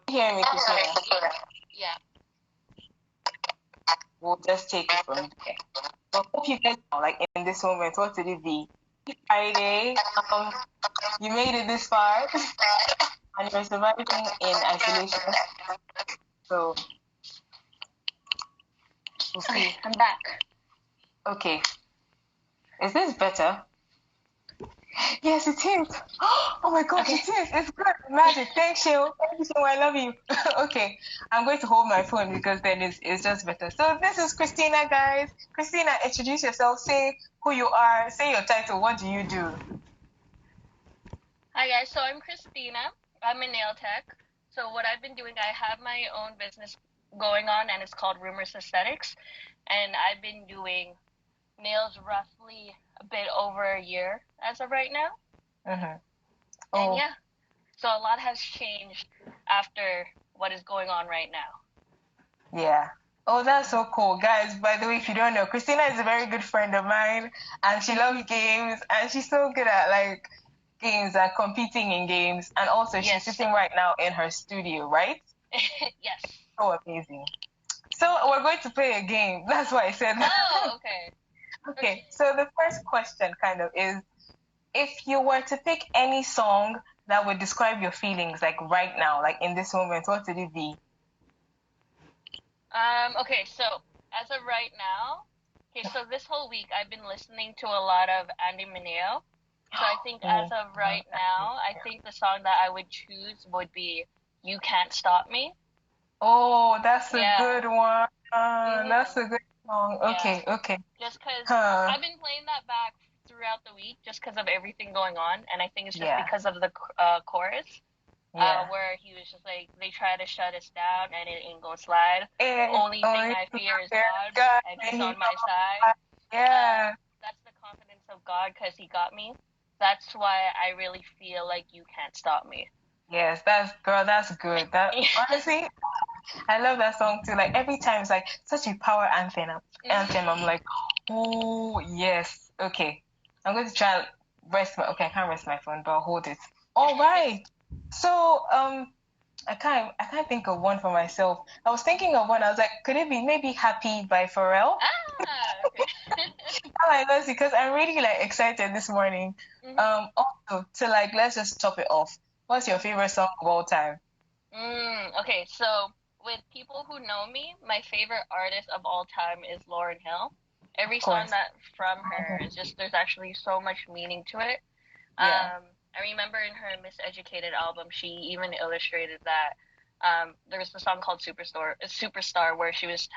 Hear me, Krystina. Yeah. We'll just take it from there. So hope you guys know, like in this moment, what did it be? Friday. You made it this far, and you're surviving in isolation. So we'll see. Okay, I'm back. Okay. Is this better? Yes, it is. Oh my gosh, Okay. it is. It's good. Magic. Thank you. Thank you, so much. I love you. Okay. I'm going to hold my phone because then it's just better. So this is Krystina, guys. Krystina, introduce yourself. Say who you are. Say your title. What do you do? Hi guys, so I'm Krystina. I'm a nail tech. So what I've been doing, I have my own business going on and it's called Rumours Aesthetics. And I've been doing nails roughly a bit over a year as of right now. Mm-hmm. And yeah, so a lot has changed after what is going on right now. Yeah. Oh, that's so cool. Guys, by the way, if you don't know, Krystina is a very good friend of mine and she loves games and she's so good at like games and competing in games. And also she's sitting right now in her studio, right? Yes. So amazing. So we're going to play a game. That's why I said that. Oh, okay. Okay. So the first question kind of is, if you were to pick any song that would describe your feelings like right now, like in this moment, what would it be? Okay, so as of right now, so this whole week I've been listening to a lot of Andy Mineo. So I think as of right now, I think the song that I would choose would be You Can't Stop Me. Oh, that's a good one. That's a good song. Okay, okay. Just because I've been playing that back throughout the week just because of everything going on. And I think it's just because of the chorus. Where he was just like, they try to shut us down and it ain't gonna slide. Only thing I fear is God, and He's on my side. Yeah. That's the confidence of God because He got me. That's why I really feel like You Can't Stop Me. Yes, that's good. That honestly, I love that song too. Like every time it's like such a power anthem. I'm like, oh yes, okay. I'm going to try and rest my. Okay, I can't rest my phone, but I'll hold it. All right. So I can't think of one for myself. I was thinking of one. I was like, could it be maybe Happy by Pharrell? Okay. I know because I'm really like excited this morning. Also to like let's just top it off. What's your favorite song of all time? Okay, so with people who know me, my favorite artist of all time is Lauryn Hill. Every song that from her is just there's actually so much meaning to it. I remember in her Miseducated album, she even illustrated that there was a song called Superstar, where she was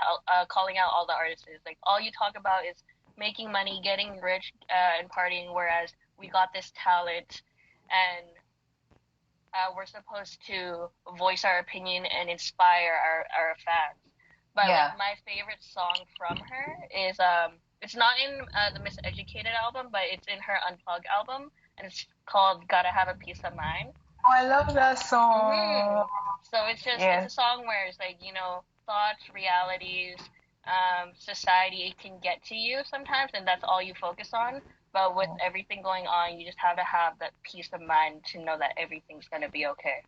calling out all the artists. Like, all you talk about is making money, getting rich, and partying, whereas we got this talent, and we're supposed to voice our opinion and inspire our fans. But like, my favorite song from her is it's not in the Miseducated album, but it's in her Unplugged album, and it's called Gotta Have a Peace of Mind. Oh, I love that song. So it's just it's a song where it's like, you know, thoughts, realities, society, it can get to you sometimes, and that's all you focus on. But with everything going on, you just have to have that peace of mind to know that everything's gonna be okay.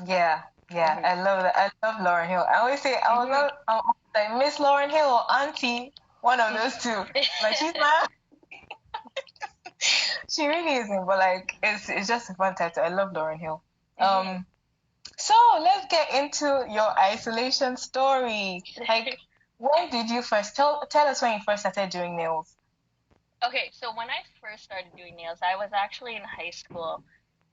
Yeah, I love that. I love Lauryn Hill. I always say I was like Miss Lauryn Hill or Auntie, one of those two. Like she's my she really isn't, but like it's just a fun title. I love Lauryn Hill. So let's get into your isolation story. Like, when did you first tell us when you first started doing nails? Okay, so when I first started doing nails, I was actually in high school.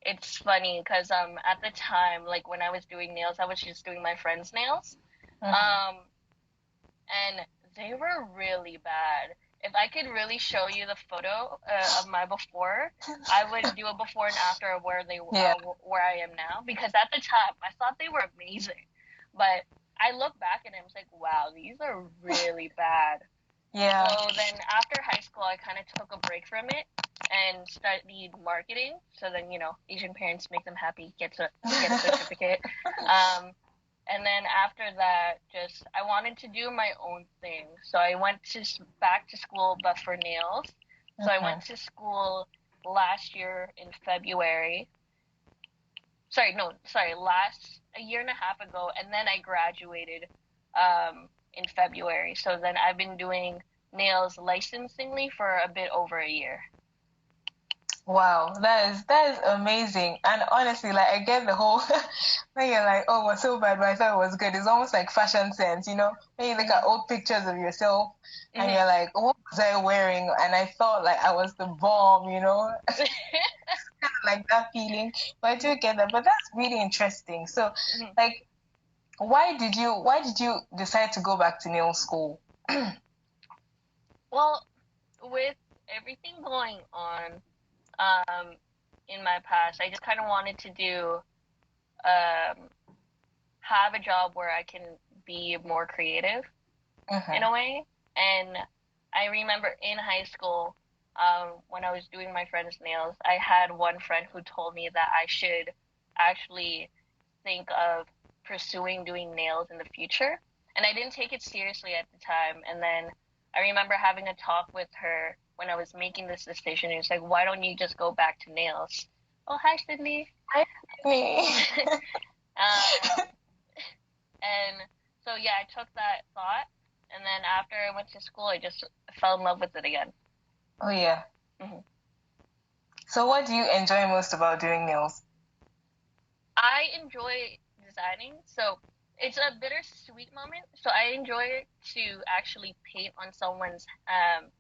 It's funny because at the time, like when I was doing nails, I was just doing my friends' nails. And they were really bad. If I could really show you the photo of my before, I would do a before and after of where where I am now, because at the time I thought they were amazing, but I look back and I was like, wow, these are really bad. Yeah. So then after high school, I kind of took a break from it and studied marketing. So then, you know, Asian parents, make them happy, get a certificate. And then after that, just I wanted to do my own thing. So I went back to school, but for nails. So I went to school last year in February. Last a year and a half ago, and then I graduated in February. So then I've been doing nails licensingly for a bit over a year. Wow, that is amazing. And honestly, like I get the whole when you're like, oh, it was so bad, but I thought it was good. It's almost like fashion sense, you know? When you look at old pictures of yourself and you're like, what was I wearing? And I thought like I was the bomb, you know? Like that feeling. But I do get that. But that's really interesting. So like why did you decide to go back to nail school? Well, with everything going on in my past, I just kind of wanted to do have a job where I can be more creative in a way. And I remember in high school, when I was doing my friend's nails, I had one friend who told me that I should actually think of pursuing doing nails in the future. And I didn't take it seriously at the time. And then I remember having a talk with her when I was making this decision. It was like, why don't you just go back to nails? Oh, hi, Sydney. Hi, Sydney. And so, yeah, I took that thought. And then after I went to school, I just fell in love with it again. Oh, yeah. So what do you enjoy most about doing nails? I enjoy designing. So it's a bittersweet moment. So I enjoy to actually paint on someone's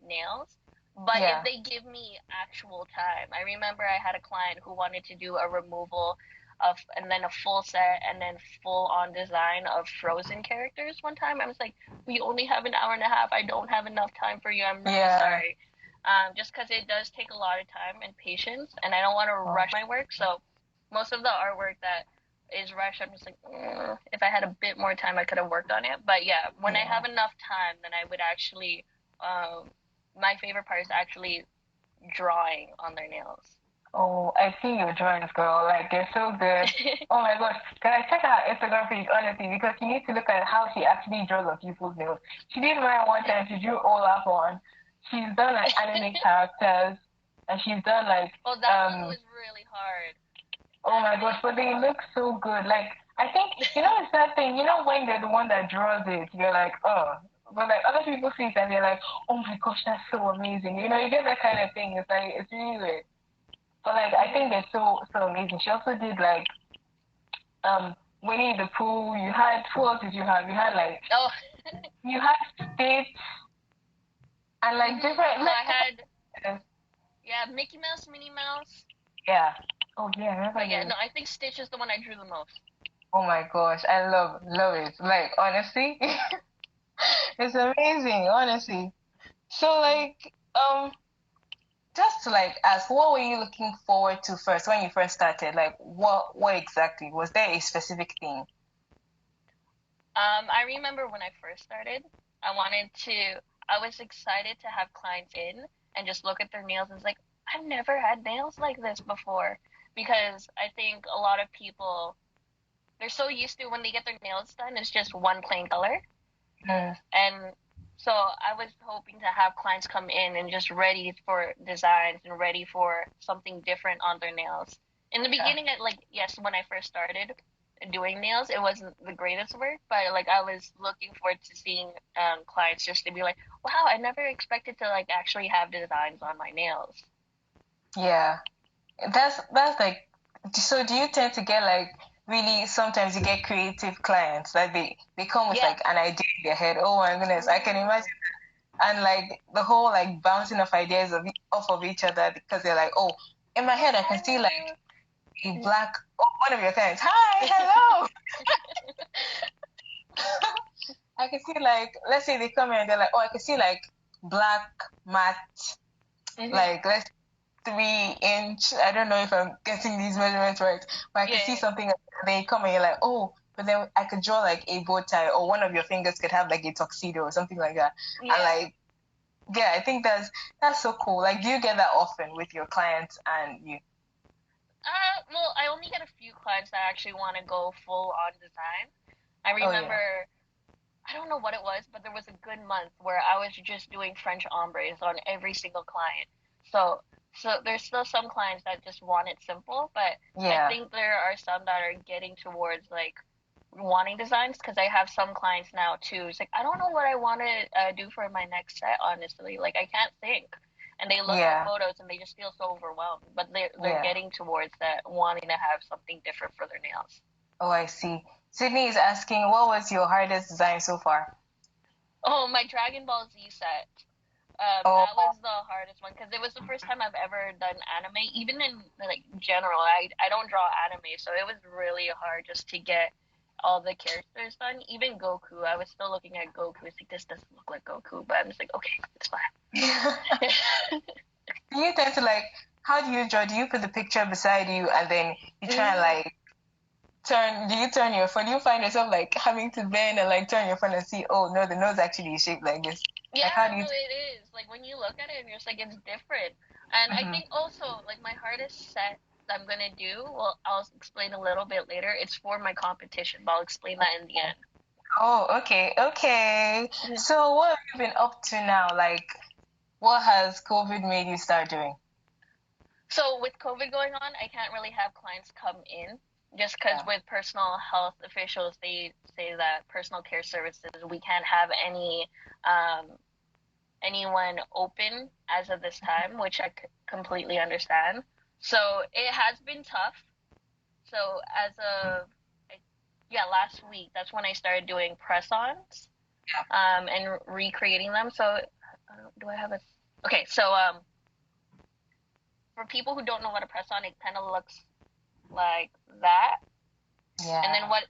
nails. But if they give me actual time, I remember I had a client who wanted to do a removal of, and then a full set, and then full on design of Frozen characters one time. I was like, we only have an hour and a half. I don't have enough time for you. I'm really sorry. Just because it does take a lot of time and patience, and I don't want to rush my work. So most of the artwork that is rushed, I'm just like, if I had a bit more time, I could have worked on it. But yeah, when I have enough time, then I would actually, my favorite part is actually drawing on their nails. Oh, I see your drawings, girl. Like, they're so good. Oh my gosh. Can I check out her Instagram page, honestly? Because you need to look at how she actually draws on people's nails. She did mine one time. She drew Olaf on. She's done, like, anime characters. And she's done, like... Oh, that one was really hard. Oh my gosh, but they look so good. Like, I think, you know, it's that thing, you know, when they're the one that draws it, you're like, oh. But, like, other people see it and they're like, oh my gosh, that's so amazing. You know, you get that kind of thing. It's like, it's really weird. But like I think they're so amazing. She also did like Winnie the Pooh. You had who else did you have? You had like you had Stitch and like different. So I had Mickey Mouse, Minnie Mouse. Yeah. Oh yeah. Remember but yeah, no, I think Stitch is the one I drew the most. Oh my gosh, I love it. Like honestly, it's amazing. Honestly. So like just to like ask, what were you looking forward to first when you first started? Like what exactly? Was there a specific thing? I remember when I first started, I was excited to have clients in and just look at their nails and was like, I've never had nails like this before. Because I think a lot of people, they're so used to when they get their nails done, it's just one plain color. And so I was hoping to have clients come in and just ready for designs and ready for something different on their nails. In the beginning, when I first started doing nails, it wasn't the greatest work, but like I was looking forward to seeing clients just to be like, wow, I never expected to like actually have designs on my nails. Yeah, that's like. So do you tend to get like really? Sometimes you get creative clients that they come with like an idea in their head. Oh my goodness, I can imagine. And like the whole like bouncing of ideas off of each other because they're like, oh, in my head I can see like a black. Oh, one of your clients. Hi, hello. I can see like, let's say they come in and they're like, oh, I can see like black matte, like let's 3-inch. I don't know if I'm getting these measurements right, but I can see something. And then you come and you're like, oh, but then I could draw like a bow tie, or one of your fingers could have like a tuxedo or something like that. And like, yeah, I think that's so cool. Like, do you get that often with your clients and you? Well, I only get a few clients that actually want to go full on design. I remember, I don't know what it was, but there was a good month where I was just doing French ombres on every single client. So So there's still some clients that just want it simple, but I think there are some that are getting towards like wanting designs, because I have some clients now too. It's like, I don't know what I want to do for my next set, honestly. Like, I can't think. And they look at photos and they just feel so overwhelmed. But they're getting towards that, wanting to have something different for their nails. Oh, I see. Sydney is asking, what was your hardest design so far? Oh, my Dragon Ball Z set. That was the hardest one, because it was the first time I've ever done anime. Even in like general, I don't draw anime, so it was really hard just to get all the characters done. Even Goku, I was still looking at Goku. It's like, this doesn't look like Goku, but I'm just like, okay, it's fine. Do you tend to like, how do you draw? Do you put the picture beside you and then you try and like do you turn your phone? Do you find yourself like having to bend and like turn your phone and see, oh no, the nose actually is shaped like this? Yeah, like, how do you... no, it is. Like, when you look at it and you're just like, it's different. And I think also, like, my hardest set that I'm going to do, well, I'll explain a little bit later. It's for my competition, but I'll explain that in the end. Oh, okay. So what have you been up to now? Like, what has COVID made you start doing? So with COVID going on, I can't really have clients come in, just because with personal health officials, they say that personal care services, we can't have anyone open as of this time, which I completely understand. So it has been tough. So as of last week, that's when I started doing press-ons, and recreating them. So do I have a... Okay, so for people who don't know what a press-on, it kind of looks like that. Yeah. And then what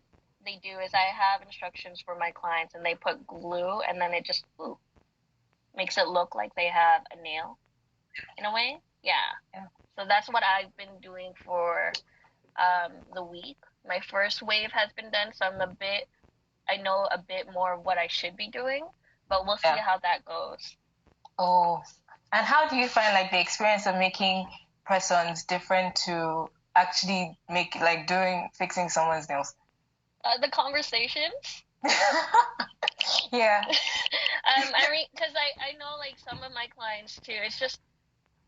they do is, I have instructions for my clients, and they put glue, and then it just makes it look like they have a nail in a way. Yeah. So that's what I've been doing for the week. My first wave has been done, so I know a bit more of what I should be doing, but we'll see how that goes. Oh, and how do you find like the experience of making press-ons different to actually fixing someone's nails? The conversations. Yeah. I mean, because I know like some of my clients too, it's just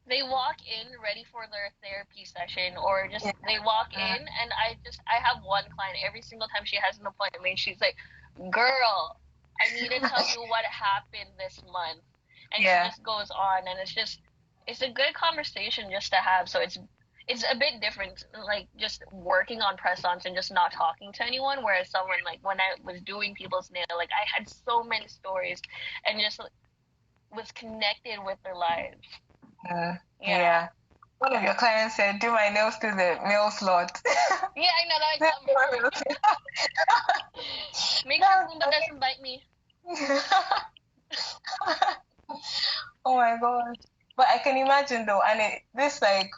they walk in ready for their therapy session, or just they walk in, and I have one client, every single time she has an appointment, she's like, girl, I need to tell you what happened this month. And she just goes on, and it's a good conversation just to have. So it's a bit different, like just working on press-ons and just not talking to anyone. Whereas someone, like when I was doing people's nail, like I had so many stories and just was connected with their lives. Yeah. One of your clients said, do my nails to the nail slot. Yeah, I know that. Make sure Pumbaa doesn't bite me. Oh my god. But I can imagine though, and this like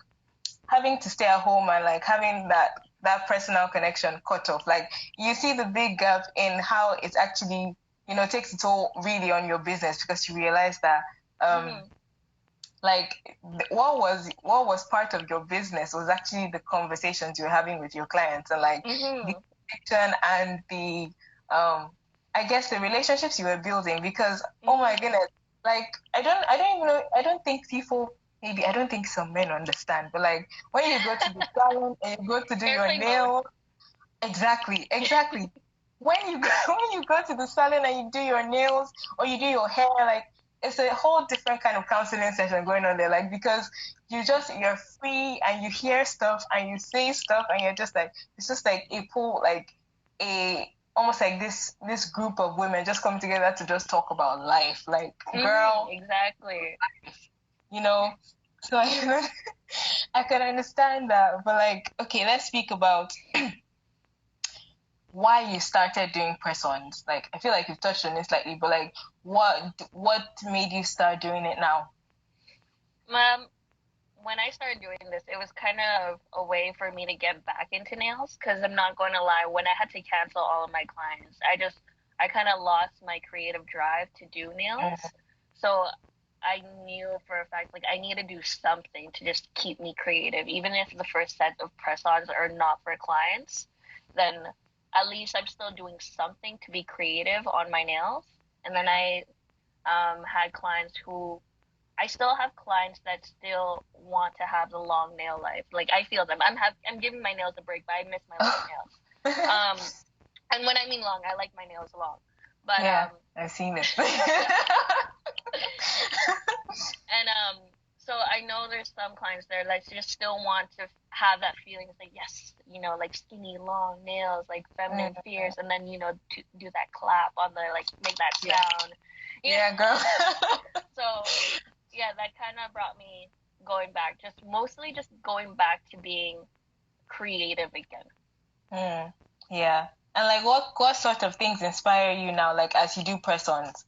having to stay at home and like having that personal connection cut off, like you see the big gap in how it actually, takes its toll really on your business, because you realize that like what was part of your business was actually the conversations you're having with your clients, and like the connection and the I guess the relationships you were building, because oh my goodness, like I don't even know, I don't think people, maybe I don't think some men understand, but like when you go to the salon and you go to do your nails, exactly when you go to the salon and you do your nails or you do your hair, like it's a whole different kind of counseling session going on there, like because you're free and you hear stuff and you say stuff and you're just like, it's just like a pool, like a almost like this group of women just come together to just talk about life, like girl, exactly, so I can understand that. But like, okay, let's speak about why you started doing press-ons. Like, I feel like you've touched on it slightly, but like, what made you start doing it now? When I started doing this, it was kind of a way for me to get back into nails, because I'm not going to lie, when I had to cancel all of my clients, I kind of lost my creative drive to do nails. So I knew for a fact, like, I need to do something to just keep me creative. Even if the first set of press-ons are not for clients, then at least I'm still doing something to be creative on my nails. And then I had clients who I still have clients that still want to have the long nail life. Like, I feel them. I'm giving my nails a break, but I miss my long nails. And when I mean long, I like my nails long. But yeah, I've seen it. And so I know there's some clients there that just still want to have that feeling. It's like, yes, you know, like skinny, long nails, like feminine, fierce, and then, you know, to do that clap on the, like, make that sound. Yeah, girl. So, yeah, that kind of brought me mostly just going back to being creative again. Yeah. And like, what sort of things inspire you now, like, as you do press-ons?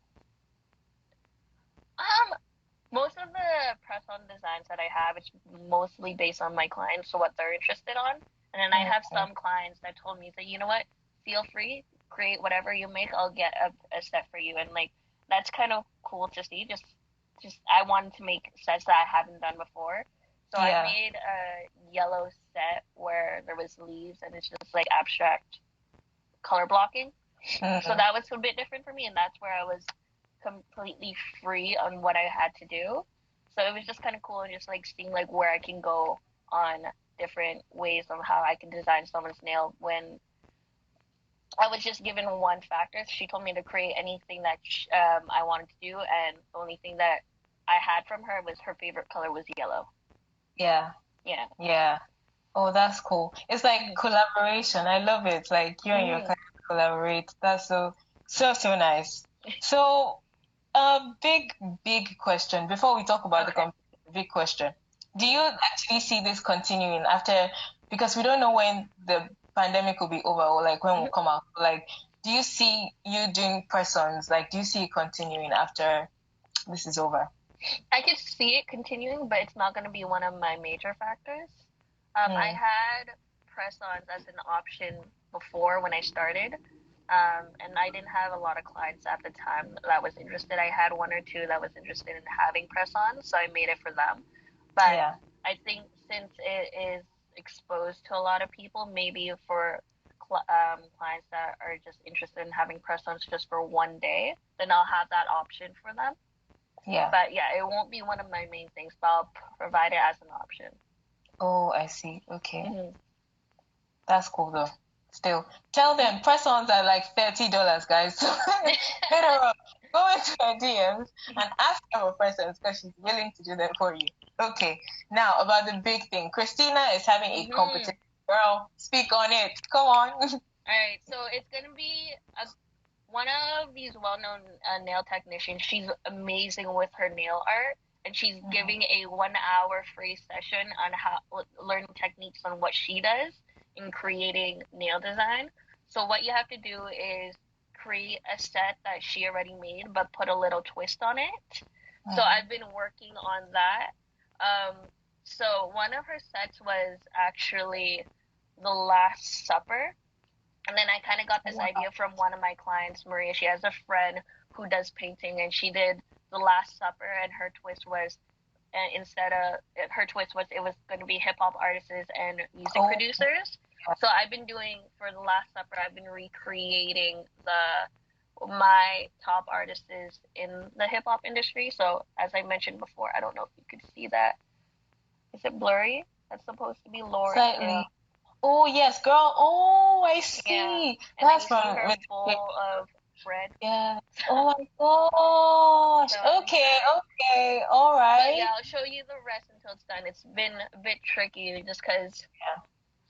Most of the press-on designs that I have, it's mostly based on my clients, so what they're interested on. And then I have some clients that told me that, you know what, feel free, create whatever you make, I'll get a set for you. And like, that's kind of cool to see. Just I wanted to make sets that I haven't done before. So I made a yellow set where there was leaves and it's just like abstract color blocking. So that was a bit different for me, and that's where I was completely free on what I had to do. So it was just kind of cool, just like seeing like where I can go on different ways of how I can design someone's nail when I was just given one factor. She told me to create anything that I wanted to do, and the only thing that I had from her was her favorite color was yellow. Yeah. Oh, that's cool. It's like collaboration. I love it. Like, you and your client collaborate. That's so nice. So, big question before we talk about the big question. Do you actually see this continuing after, because we don't know when the pandemic will be over or like when we'll come out. Like, do you see you doing press-ons? Like, do you see it continuing after this is over? I could see it continuing, but it's not going to be one of my major factors. I had press-ons as an option before when I started. And I didn't have a lot of clients at the time that was interested. I had one or two that was interested in having press-ons, so I made it for them. But I think since it is exposed to a lot of people, maybe for clients that are just interested in having press-ons just for one day, then I'll have that option for them. Yeah. But yeah, it won't be one of my main things, but I'll provide it as an option. Oh, I see. Okay. That's cool though. Still, tell them press-ons are like $30, guys. So hit her up. Go into her DMs and ask her for press-ons because she's willing to do them for you. Okay. Now about the big thing. Krystina is having a competition. Girl, speak on it. Come on. All right. So it's gonna be one of these well-known nail technicians. She's amazing with her nail art, and she's giving a 1-hour free session on how learning techniques on what she does in creating nail design. So what you have to do is create a set that she already made, but put a little twist on it. So I've been working on that. So one of her sets was actually the Last Supper. And then I kind of got this idea from one of my clients, Maria. She has a friend who does painting, and she did the Last Supper, and her twist was, it was going to be hip hop artists and music producers. So I've been doing, for the Last Supper, I've been recreating my top artists in the hip hop industry. So as I mentioned before, I don't know if you could see that. Is it blurry? That's supposed to be Laura. Slightly. Oh yes, girl. Oh, I see. Yeah. That's from her bowl of bread. Yeah. Oh my gosh. So, okay. All right. But yeah, I'll show you the rest until it's done. It's been a bit tricky just because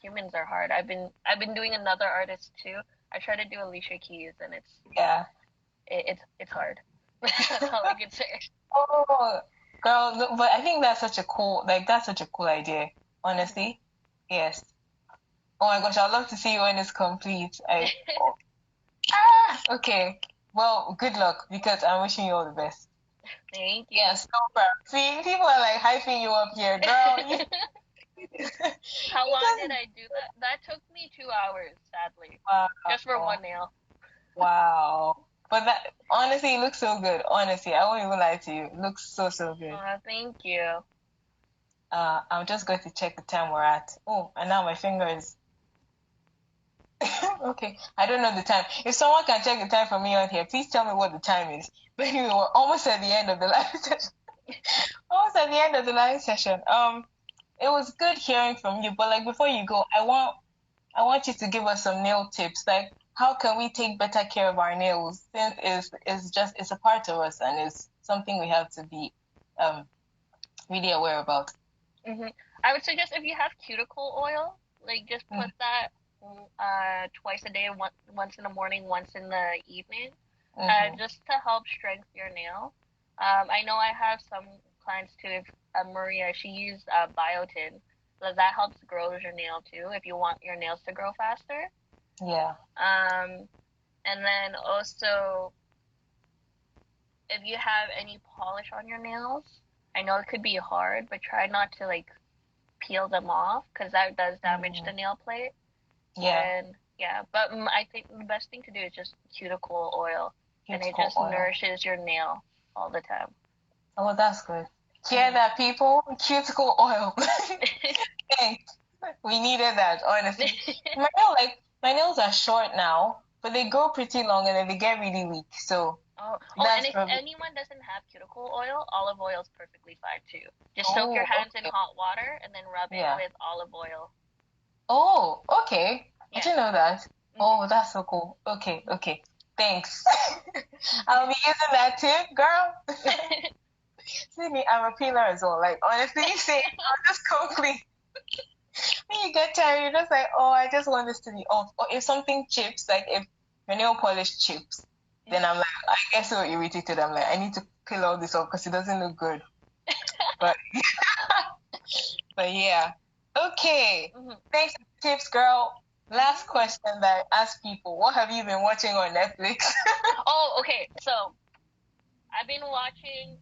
humans are hard. I've been doing another artist too. I try to do Alicia Keys, and it's hard. That's all I can say. Oh, girl, but I think that's such a cool idea. Honestly, yes. Oh my gosh, I'd love to see you when it's complete. Okay. Well, good luck because I'm wishing you all the best. Thank you. Yes, no problem. See, people are like hyping you up here, girl. How long did I do that? That took me 2 hours, sadly. Wow. Just for one nail. Wow. But that honestly, it looks so good. Honestly, I won't even lie to you. It looks so good. Thank you. I'm just going to check the time we're at. Oh, and now my finger is... Okay, I don't know the time. If someone can check the time for me on here, please tell me what the time is. But anyway, we're almost at the end of the live session. Almost at the end of the live session. It was good hearing from you, but like before you go, I want you to give us some nail tips. Like, how can we take better care of our nails? Since it's a part of us and it's something we have to be really aware about. I would suggest if you have cuticle oil, like just put that twice a day, once in the morning, once in the evening, just to help strengthen your nail. I know I have some clients too. If Maria, she used biotin, so that helps grow your nail too. If you want your nails to grow faster. Yeah. And then also, if you have any polish on your nails, I know it could be hard, but try not to like peel them off because that does damage the nail plate. Yeah. And yeah, but I think the best thing to do is just cuticle oil, and it just nourishes your nail all the time. Oh, that's good. Hear that, people? Cuticle oil. Thanks. We needed that, honestly. My nails are short now, but they grow pretty long and then they get really weak. So and if anyone doesn't have cuticle oil, olive oil is perfectly fine too. Just soak your hands in hot water and then rub it with olive oil. Oh, okay. I didn't know that. Oh, that's so cool. Okay. Thanks. I'll be using that tip, girl. See me, I'm a peeler as well. Like, honestly, I'll just come clean. When you get tired, you're just like, oh, I just want this to be off. Or if something chips, like if your nail polish chips, then I'm like, I get so irritated. I'm like, I need to peel all this off because it doesn't look good. But yeah. Okay. Thanks for the tips, girl. Last question that I ask people: what have you been watching on Netflix? Oh, okay. So I've been watching.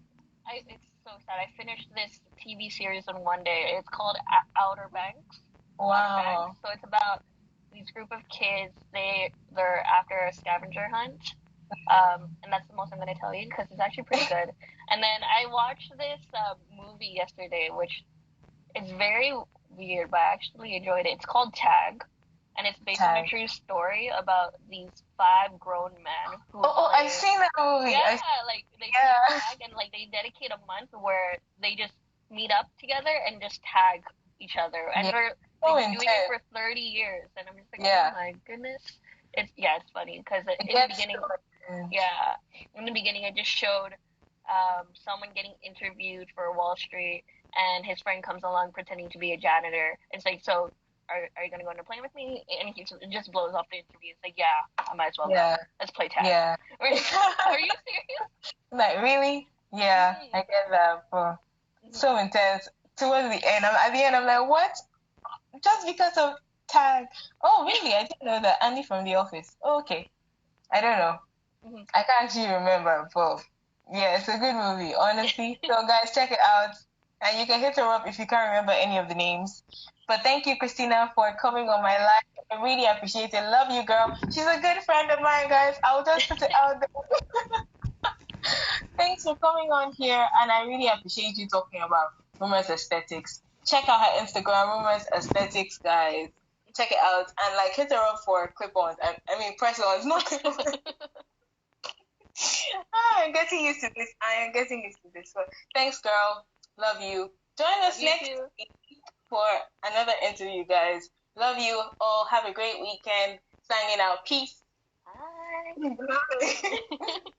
It's so sad. I finished this TV series in one day. It's called Outer Banks. Wow. Outer Banks. So it's about these group of kids. They're after a scavenger hunt. And that's the most I'm going to tell you because it's actually pretty good. And then I watched this movie yesterday, which is very weird, but I actually enjoyed it. It's called Tag, and it's based on a true story about these 5 grown men who. I've seen that movie. Yeah, like they tag and like they dedicate a month where they just meet up together and just tag each other, and they're doing it for 30 years, and I'm just like, oh my goodness. It's funny because in the beginning, in the beginning it just showed someone getting interviewed for Wall Street, and his friend comes along pretending to be a janitor. It's like, so are you gonna go on a plane with me? And he just blows off the interview. It's like, yeah, I might as well go. Let's play tag. Yeah. Are you serious? Like, really? Yeah, I get that. But so intense. Towards the end, at the end, I'm like, what? Just because of tag? Oh, really? I didn't know that. Andy from The Office. Oh, okay. I don't know. I can't actually remember, but yeah, it's a good movie, honestly. So, guys, check it out. And you can hit her up if you can't remember any of the names. But thank you, Krystina, for coming on my live. I really appreciate it. Love you, girl. She's a good friend of mine, guys. I'll just put it out there. Thanks for coming on here, and I really appreciate you talking about Rumours Aesthetics. Check out her Instagram, Rumours Aesthetics, guys. Check it out, and like hit her up for clip-ons. I mean, press-ons, not clip-ons. I'm getting used to this. So, thanks, girl. Love you. Join us next week for another interview, guys. Love you all. Have a great weekend. Signing out. Peace. Bye.